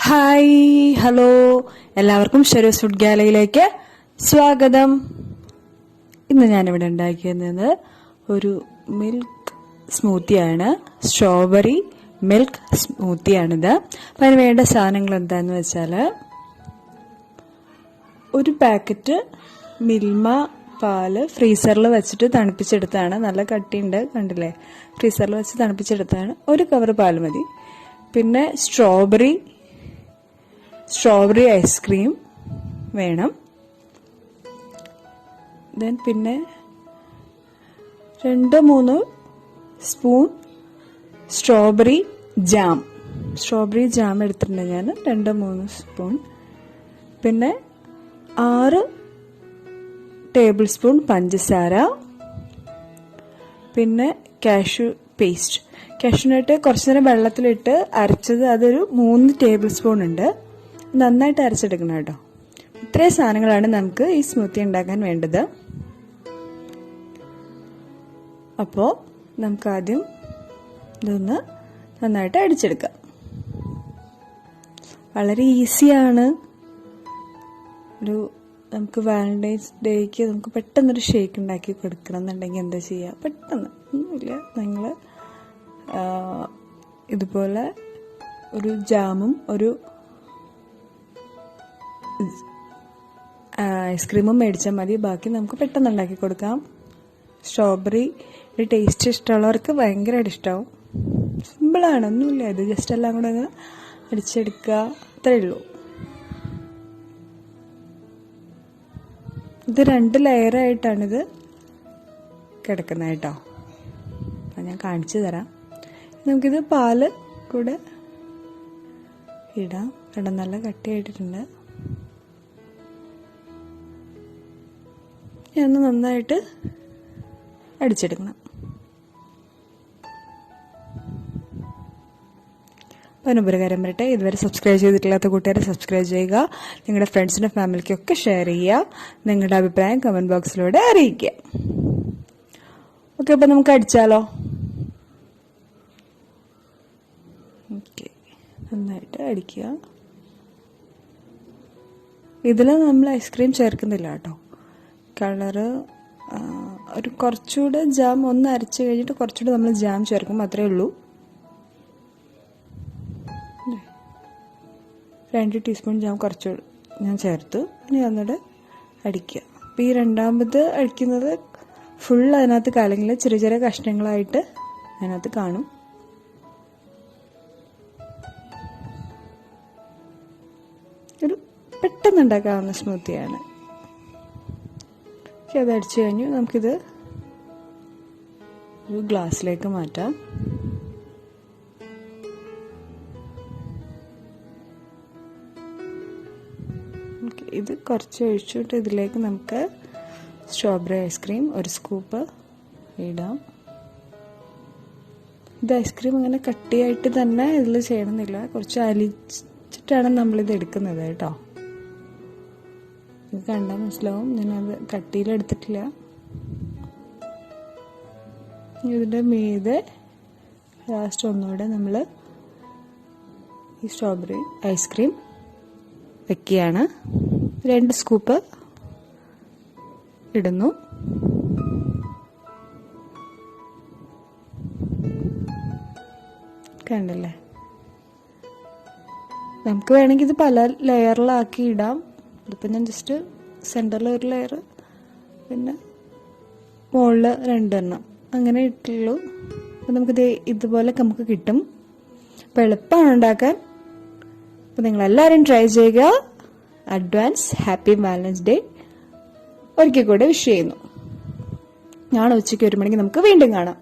Hi hello എല്ലാവർക്കും ഷെറൂസ് food ഗാലറിയിലേക്ക് സ്വാഗതം. ഇന്ന് ഞാനിവിടെ ഉണ്ടാക്കിയത് ഒരു മിൽക്ക് സ്മൂത്തിയാണ്. സ്ട്രോബെറി മിൽക്ക് സ്മൂത്തിയാണിത്. അപ്പം അതിന് വേണ്ട സാധനങ്ങൾ എന്താണെന്ന് വെച്ചാൽ ഒരു പാക്കറ്റ് മിൽമ പാല് ഫ്രീസറിൽ വെച്ചിട്ട് തണുപ്പിച്ചെടുത്താണ്. നല്ല കട്ടിയുണ്ട്, കണ്ടില്ലേ? ഫ്രീസറിൽ വെച്ച് തണുപ്പിച്ചെടുത്താണ്. ഒരു കവർ പാൽ മതി. പിന്നെ സ്ട്രോബെറി ഐസ്ക്രീം വേണം. ദെൻ പിന്നെ 2-3 സ്പൂൺ സ്ട്രോബെറി ജാം എടുത്തിട്ടുണ്ട് ഞാൻ, 2-3 സ്പൂൺ. പിന്നെ 6 ടേബിൾ സ്പൂൺ പഞ്ചസാര. പിന്നെ കാഷ്യൂ പേസ്റ്റ്, കാഷ്യൂനട്ട് കുറച്ചു നേരം വെള്ളത്തിലിട്ട് അരച്ചത്, അതൊരു 3 ടേബിൾ സ്പൂൺ ഉണ്ട്. നന്നായിട്ട് അരച്ചെടുക്കണം കേട്ടോ. ഇത്രയും സാധനങ്ങളാണ് നമുക്ക് ഈ സ്മൂത്തി ഉണ്ടാക്കാൻ വേണ്ടത്. അപ്പോൾ നമുക്ക് ആദ്യം ഇതൊന്ന് നന്നായിട്ട് അടിച്ചെടുക്കാം. വളരെ ഈസിയാണ്. നമുക്ക് വാലന്റൈൻസ് ഡേക്ക് നമുക്ക് പെട്ടെന്നൊരു ഷേക്ക് ഉണ്ടാക്കി കൊടുക്കണം എന്നുണ്ടെങ്കിൽ എന്താ ചെയ്യുക? പെട്ടെന്ന് ഒന്നുമില്ല, നിങ്ങൾ ഇതുപോലെ ഒരു ജാമും ഒരു ഐസ്ക്രീമും മേടിച്ചാൽ മതി. ബാക്കി നമുക്ക് പെട്ടെന്ന് ഉണ്ടാക്കി കൊടുക്കാം. സ്ട്രോബെറി ടേസ്റ്റ് ഇഷ്ടമുള്ളവർക്ക് ഭയങ്കരമായിട്ട് ഇഷ്ടമാവും. സിമ്പിളാണ്, ഒന്നുമില്ല. ഇത് ജസ്റ്റ് എല്ലാം കൂടെ ഒന്ന് അടിച്ചെടുക്കുക, അത്രയേ ഉള്ളൂ. ഇത് 2 ലെയറായിട്ടാണിത് കിടക്കുന്നത് കേട്ടോ. അപ്പം ഞാൻ കാണിച്ചു തരാം. നമുക്കിത് പാല് കൂടെ ഇടാം. ഇടാൻ നല്ല കട്ടിയായിട്ടിട്ടുണ്ട്. ഒന്ന് നന്നായിട്ട് അടിച്ചെടുക്കണം. ഉപകാരം വരട്ടെ. ഇതുവരെ സബ്സ്ക്രൈബ് ചെയ്തിട്ടില്ലാത്ത കൂട്ടുകാരെ സബ്സ്ക്രൈബ് ചെയ്യുക. നിങ്ങളുടെ ഫ്രണ്ട്സിനും ഫാമിലിക്കൊക്കെ ഷെയർ ചെയ്യുക. നിങ്ങളുടെ അഭിപ്രായം കമന്റ് ബോക്സിലൂടെ അറിയിക്കുക. ഓക്കെ, അപ്പം നമുക്ക് അടിച്ചാലോ? ഓക്കെ, നന്നായിട്ട് അടിക്കുക. ഇതിൽ നമ്മൾ ഐസ്ക്രീം ചേർക്കുന്നില്ല കേട്ടോ. കളറ് ഒരു കുറച്ചുകൂടെ ജാം ഒന്ന് അരച്ച് കഴിഞ്ഞിട്ട് കുറച്ചുകൂടെ നമ്മൾ ജാം ചേർക്കും, അത്രേ ഉള്ളൂ. 2 ടീസ്പൂൺ ജാം കുറച്ചുകൂടെ ഞാൻ ചേർത്ത്. ഇനി ഒന്നുകൂടെ അടിക്കുക. അപ്പോൾ ഈ രണ്ടാമത് അടിക്കുന്നത് ഫുൾ അതിനകത്ത് കലങ്ങില്ല, ചെറിയ ചെറിയ കഷ്ണങ്ങളായിട്ട് അതിനകത്ത് കാണും. ഒരു പെട്ടെന്ന് ഉണ്ടാക്കാവുന്ന സ്മൂത്തിയാണ്. അത് അടിച്ചു കഴിഞ്ഞു. നമുക്കിത് ഒരു ഗ്ലാസ്സിലേക്ക് മാറ്റാം. ഇത് കുറച്ച് ഒഴിച്ചിട്ട് ഇതിലേക്ക് നമുക്ക് സ്ട്രോബെറി ഐസ്ക്രീം 1 സ്കൂപ്പ് ഇടാം. ഇത് ഐസ്ക്രീം അങ്ങനെ കട്ടിയായിട്ട് തന്നെ ഇതിൽ ചെയ്യണമെന്നില്ല, കുറച്ച് അലിച്ചിട്ടാണ് നമ്മളിത് എടുക്കുന്നത് കേട്ടോ. ഇത് കണ്ടാൽ മനസ്സിലാവും, ഞാനത് കട്ടിയിലെടുത്തിട്ടില്ല. ഇതിൻ്റെ മീതെ ലാസ്റ്റ് ഒന്നുകൂടെ നമ്മൾ ഈ സ്ട്രോബെറി ഐസ്ക്രീം വെക്കുകയാണ്. 2 സ്കൂപ്പ് ഇടുന്നു. കണ്ടല്ലേ? നമുക്ക് വേണമെങ്കിൽ ഇത് പല ലെയറിലാക്കി ഇടാം. ഇതിപ്പോൾ ഞാൻ ജസ്റ്റ് സെൻറ്ററിൽ 1 ലെയർ, പിന്നെ മുകളിൽ 2 എണ്ണം അങ്ങനെ ഇട്ടുള്ളൂ. അപ്പം നമുക്കിത് ഇതുപോലെ നമുക്ക് കിട്ടും. അപ്പം എളുപ്പമാണ് ഉണ്ടാക്കാൻ. അപ്പം നിങ്ങളെല്ലാവരും ട്രൈ ചെയ്യുക. അഡ്വാൻസ് ഹാപ്പി വാലന്റൈൻസ് ഡേ ഒരിക്കൽ കൂടെ വിഷ് ചെയ്യുന്നു. നാളെ ഉച്ചയ്ക്ക് 1 മണിക്ക് നമുക്ക് വീണ്ടും കാണാം.